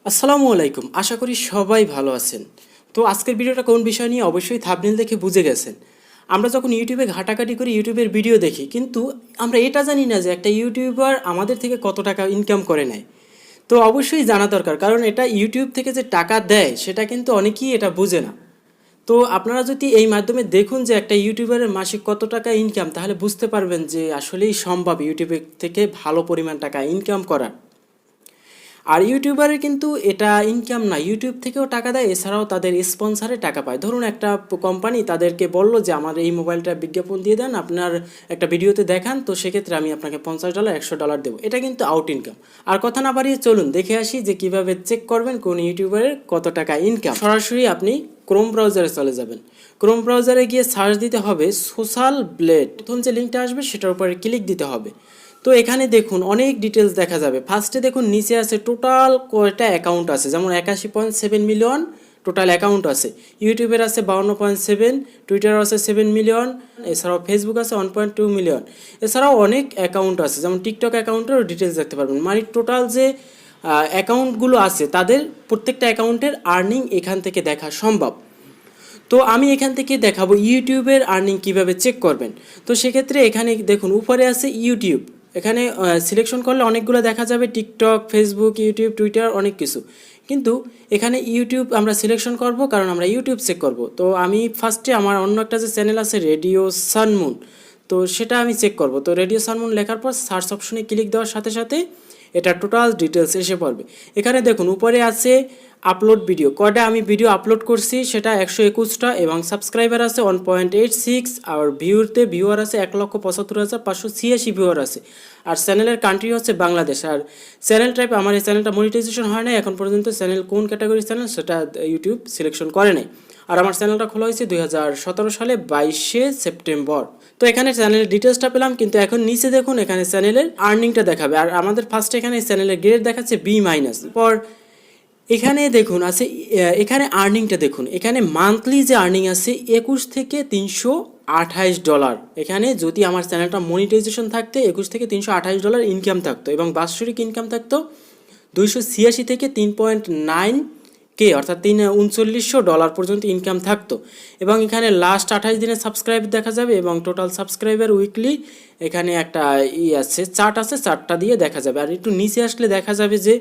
আসসালামু আলাইকুম, আশা করি সবাই ভালো আছেন। তো আজকের ভিডিওটা কোন বিষয় নিয়ে অবশ্যই থাম্বনেল দেখে বুঝে গেছেন। আমরা যখন ইউটিউবে ঘাটাঘাটি করি, ইউটিউবের ভিডিও দেখি, কিন্তু আমরা এটা জানি না যে একটা ইউটিউবার আমাদের থেকে কত টাকা ইনকাম করে নেয়। তো অবশ্যই জানা দরকার, কারণ এটা ইউটিউব থেকে যে টাকা দেয় সেটা কিন্তু অনেকেই এটা বুঝে না। তো আপনারা যদি এই মাধ্যমে দেখুন যে একটা ইউটিউবারের মাসিক কত টাকা ইনকাম, তাহলে বুঝতে পারবেন যে আসলেই সম্ভব ইউটিউবের থেকে ভালো পরিমাণ টাকা ইনকাম করা। আর ইউটিউবারের কিন্তু এটা ইনকাম না, ইউটিউব থেকেও টাকা দেয়, এছাড়াও তাদের স্পন্সারে টাকা পায়। ধরুন একটা কোম্পানি তাদেরকে বলল যে আমার এই মোবাইলটা বিজ্ঞাপন দিয়ে দেন, আপনার একটা ভিডিওতে দেখান, তো সেক্ষেত্রে আমি আপনাকে $50 $100 দেবো। এটা কিন্তু আউট ইনকাম। আর কথা না বাড়িয়ে চলুন দেখে আসি যে কিভাবে চেক করবেন কোন ইউটিউবারের কত টাকা ইনকাম। সরাসরি আপনি ক্রোম ব্রাউজারে চলে যাবেন। ক্রোম ব্রাউজারে গিয়ে সার্চ দিতে হবে সোশ্যাল ব্লেড। প্রথম যে লিঙ্কটা আসবে সেটার উপরে ক্লিক দিতে হবে। তো এখানে দেখুন অনেক ডিটেলস দেখা যাবে। ফার্স্টে দেখুন নিচে আছে টোটাল কয়টা অ্যাকাউন্ট আছে, যেমন 81.7 মিলিয়ন টোটাল অ্যাকাউন্ট আছে। ইউটিউবের আছে 52.7, টুইটার আছে 7 মিলিয়ন, এছাড়াও ফেসবুক আছে 1.2 মিলিয়ন। এছাড়াও অনেক অ্যাকাউন্ট আছে, যেমন টিকটক অ্যাকাউন্টেরও ডিটেলস দেখতে পারবেন। মানে টোটাল যে অ্যাকাউন্টগুলো আছে তাদের প্রত্যেকটা অ্যাকাউন্টের আর্নিং এখান থেকে দেখা সম্ভব। তো আমি এখান থেকে দেখাবো ইউটিউবের আর্নিং কিভাবে চেক করবেন। তো সেক্ষেত্রে এখানে দেখুন উপরে আছে ইউটিউব। এখানে সিলেকশন করলে অনেকগুলো দেখা যাবে, টিকটক, ফেসবুক, ইউটিউব, টুইটার, অনেক কিছু। কিন্তু এখানে ইউটিউব আমরা সিলেকশন করব, কারণ আমরা ইউটিউব চেক করব। তো আমি ফার্স্টে আমার অন্য একটা যে চ্যানেল আছে রেডিও সানমুন, তো সেটা আমি চেক করব। তো রেডিও সানমুন লেখার পর সার্চ অপশনে ক্লিক দেওয়ার সাথে সাথে এটা টোটাল ডিটেলস এসে পড়বে। এখানে দেখুন উপরে আছে আপলোড ভিডিও, কয়টা আমি ভিডিও আপলোড করছি সেটা 121টা, এবং সাবস্ক্রাইবার আছে 1.86, আর ভিউয়ার আছে 1,75,586 ভিউয়ার আছে। আর চ্যানেলের কান্ট্রি হচ্ছে বাংলাদেশ। আর চ্যানেল টাইপ, আমার এই চ্যানেলটা মনিটাইজেশন হয় না এখন পর্যন্ত, চ্যানেল কোন ক্যাটাগরি চ্যানেল সেটা ইউটিউব সিলেকশন করে নাই। আর আমার চ্যানেলটা খোলা হয়েছে 2017 সালে 22শে সেপ্টেম্বর। তো এখানে চ্যানেলের ডিটেলসটা পেলাম, কিন্তু এখন নিচে দেখুন এখানে চ্যানেলের আর্নিংটা দেখাবে। আর আমাদের ফার্স্টে এখানে চ্যানেলের গ্রেড দেখাচ্ছে B-। পর এখানে দেখুন আছে, এখানে আর্নিংটা দেখুন, এখানে মান্থলি যে আর্নিং আছে 21 থেকে $328। এখানে যদি আমার চ্যানেলটা মনিটাইজেশন থাকতে 21 থেকে $328 ইনকাম থাকতো, এবং বাৎসরিক ইনকাম থাকতো 286 থেকে 3.9K, অর্থাৎ $3900 পর্যন্ত ইনকাম থাকতো। এবং এখানে লাস্ট 28 দিনের সাবস্ক্রাইবার দেখা যাবে, এবং টোটাল সাবস্ক্রাইবার উইকলি এখানে একটা আছে, চার্ট আছে, চার্টটা দিয়ে দেখা যাবে। আর একটু নিচে আসলে দেখা যাবে যে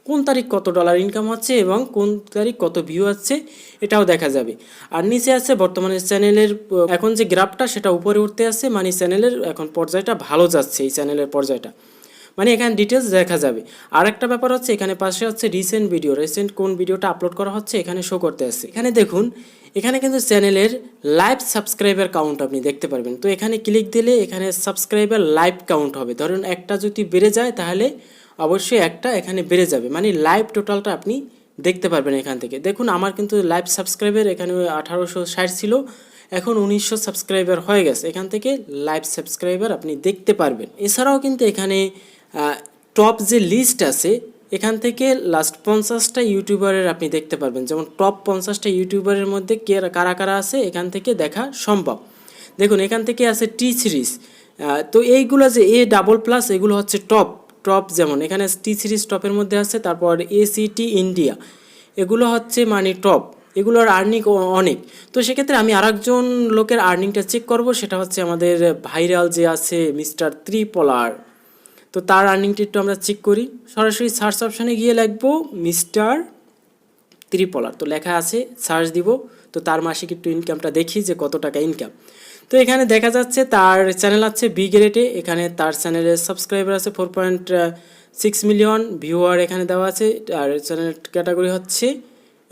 কোন তারিখ কত ডলার ইনকাম হচ্ছে এবং কোন তারিখ কত ভিউ আছে, এটাও দেখা যাবে। আর নিচে আছে বর্তমানে চ্যানেলের এখন যে গ্রাফটা সেটা উপরে উঠতে আছে, মানে চ্যানেলের এখন পর্যায়টা ভালো যাচ্ছে, এই চ্যানেলের পর্যায়টা, মানে এখানে ডিটেলস দেখা যাবে। আর একটা ব্যাপার হচ্ছে এখানে পাশে হচ্ছে রিসেন্ট ভিডিও, রিসেন্ট কোন ভিডিওটা আপলোড করা হচ্ছে এখানে শো করতে আছে। এখানে দেখুন, এখানে কিন্তু চ্যানেলের লাইভ সাবস্ক্রাইবার কাউন্ট আপনি দেখতে পারবেন। তো এখানে ক্লিক দিলে এখানে সাবস্ক্রাইবার লাইভ কাউন্ট হবে। ধরুন একটা যদি বেড়ে যায় তাহলে অবশ্যই একটা এখানে বেড়ে যাবে, মানে লাইভ টোটালটা আপনি দেখতে পারবেন এখান থেকে। দেখুন আমার কিন্তু লাইভ সাবস্ক্রাইবার এখানে 1860 ছিল, এখন 1900 সাবস্ক্রাইবার হয়ে গেছে। এখান থেকে লাইভ সাবস্ক্রাইবার আপনি দেখতে পারবেন। এছাড়াও কিন্তু এখানে টপ যে লিস্ট আছে এখান থেকে লাস্ট 50টা ইউটিউবারের আপনি দেখতে পারবেন, যেমন টপ 50টা ইউটিউবারের মধ্যে কারা কারা আছে এখান থেকে দেখা সম্ভব। দেখুন এখান থেকে আছে টি সিরিজ, তো এইগুলো যে A++ এগুলো হচ্ছে টপ, যেমন এখানে টি সিরিজ টপের মধ্যে আছে, তারপর ACT ইন্ডিয়া, এগুলো হচ্ছে মানে টপ, এগুলোর আর্নিং অনেক। তো সেক্ষেত্রে আমি আরেকজন লোকের আর্নিংটা চেক করব, সেটা হচ্ছে আমাদের ভাইরাল যে আছে মিস্টার ত্রিপলার। তো তার আর্নিংটা একটু আমরা চেক করি। সরাসরি সার্চ অপশানে গিয়ে লিখব মিস্টার ত্রিপলার, তো লেখা আছে, সার্চ দিব। তো তার মাসিক একটু ইনকামটা দেখি যে কত টাকা ইনকাম। তো এখানে দেখা যাচ্ছে তার চ্যানেল আছে বি গ্রেডে, এখানে তার চ্যানেলের সাবস্ক্রাইবার আছে 4.6 মিলিয়ন, ভিউয়ার এখানে দেওয়া আছে। আর চ্যানেলের ক্যাটাগরি হচ্ছে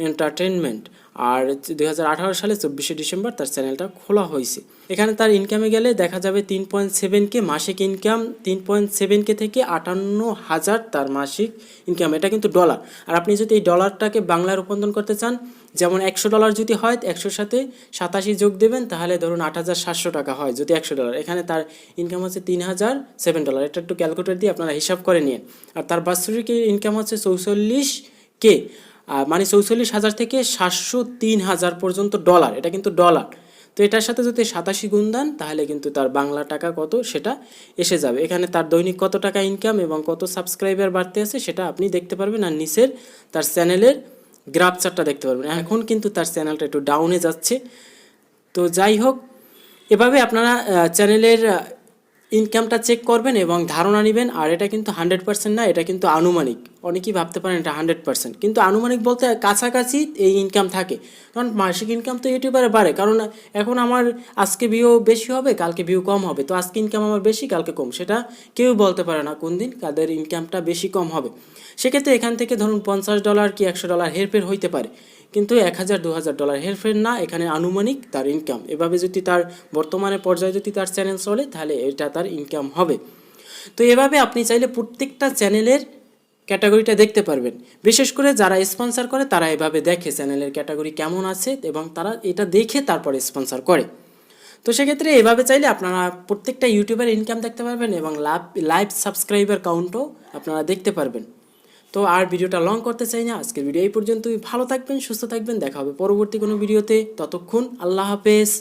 এন্টারটেনমেন্ট। আর 2018 সালে 24শে ডিসেম্বর তার চ্যানেলটা খোলা হয়েছে। এখানে তার ইনকামে গেলে দেখা যাবে 3.7K মাসিক ইনকাম, 3.7K থেকে 58,000 তার মাসিক ইনকাম। এটা কিন্তু ডলার। আর আপনি যদি এই ডলারটাকে বাংলায় রূপান্তর করতে চান, যেমন $100 যদি হয় 100-র সাথে 87 যোগ দেবেন, তাহলে ধরুন 8,700 টাকা হয় যদি $100। এখানে তার ইনকাম হচ্ছে $3,007। এটা একটু ক্যালকুলেটর দিয়ে আপনারা হিসাব করে নিন। আর তার বাৎসরিক ইনকাম হচ্ছে 44K, মানে 44,000 থেকে 703,000 পর্যন্ত ডলার, এটা কিন্তু ডলার। তো এটার সাথে যদি 87 গুণ দেন তাহলে কিন্তু তার বাংলা টাকা কত সেটা এসে যাবে। এখানে তার দৈনিক কত টাকা ইনকাম এবং কত সাবস্ক্রাইবার বাড়তে আছে সেটা আপনি দেখতে পারবেন, আর নিচের তার চ্যানেলের গ্রাফ চার্টটা দেখতে পারবেন। এখন কিন্তু তার চ্যানেলটা একটু ডাউনে যাচ্ছে। তো যাই হোক, এভাবে আপনারা চ্যানেলের ইনকামটা চেক করবেন এবং ধারণা নেবেন। আর এটা কিন্তু 100% না, এটা কিন্তু আনুমানিক। অনেকেই ভাবতে পারেন এটা 100%, কিন্তু আনুমানিক বলতে কাছাকাছি এই ইনকাম থাকে। কারণ মাসিক ইনকাম তো ইউটিউবারে বাড়ে, কারণ এখন আমার আজকে ভিউ বেশি হবে, কালকে ভিউ কম হবে। তো আজকে ইনকাম আমার বেশি, কালকে কম, সেটা কেউ বলতে পারে না কোন দিন কাদের ইনকামটা বেশি কম হবে। সেক্ষেত্রে এখান থেকে ধরুন $50 কি $100 হেরফের হইতে পারে, কিন্তু $1000-2000 হেরফের না, এখানে আনুমানিক তার ইনকাম। এভাবে যদি তার বর্তমানে পর্যায়ে যদি তার চ্যানেল চলে তাহলে এটা তার ইনকাম হবে। তো এভাবে আপনি চাইলে প্রত্যেকটা চ্যানেলের ক্যাটাগরিটা দেখতে পারবেন। বিশেষ করে যারা স্পন্সর করে তারা এভাবে দেখে চ্যানেলের ক্যাটাগরি কেমন আছে এবং তারা এটা দেখে তারপরে স্পন্সর করে। তো সেক্ষেত্রে এভাবে চাইলে আপনারা প্রত্যেকটা ইউটিউবের ইনকাম দেখতে পারবেন এবং লাইভ সাবস্ক্রাইবার কাউন্টও আপনারা দেখতে পারবেন। তো আর ভিডিওটা লং করতে চাই না, আজকের ভিডিও এই পর্যন্তই। ভালো থাকবেন, সুস্থ থাকবেন, দেখা হবে পরবর্তী কোনো ভিডিওতে। ততক্ষণ আল্লাহ হাফেজ।